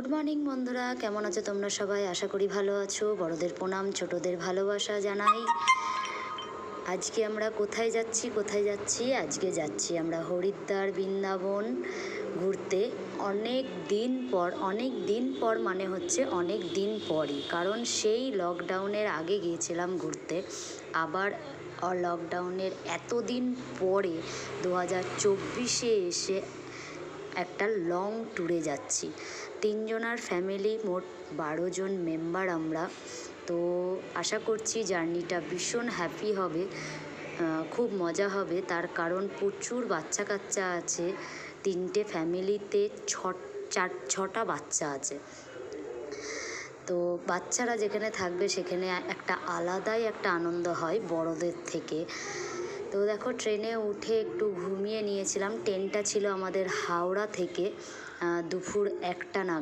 Good morning বন্ধুরা, কেমন আছো তোমরা সবাই? আশা করি ভালো আছো। বড়দের প্রণাম, ছোটদের ভালোবাসা জানাই। আজকে আমরা কোথায় যাচ্ছি? আজকে যাচ্ছি আমরা হরিদ্বার, বৃন্দাবন ঘুরতে। অনেক দিন পর মানে হচ্ছে অনেক দিন পরই, কারণ সেই লকডাউনের আগে গিয়েছিলাম ঘুরতে। আবার লকডাউনের এতদিন পরে 2024-এ এসে একটা লং ট্যুরে যাচ্ছি। 3 জনার ফ্যামিলি, মোট 12 জন মেম্বার আমরা। তো আশা করছি জার্নিটা ভীষণ হ্যাপি হবে, খুব মজা হবে। তার কারণ প্রচুর বাচ্চা কাচ্চা আছে। 3টে ফ্যামিলিতে 6টা বাচ্চা আছে। তো বাচ্চারা যেখানে থাকবে সেখানে একটা আলাদাই একটা আনন্দ হয় বড়দের থেকে। তো দেখো, ট্রেনে উঠে একটু ঘুমিয়ে নিয়েছিলাম। ট্রেনটা ছিল আমাদের হাওড়া থেকে দুপুর 1টা নাগাদ।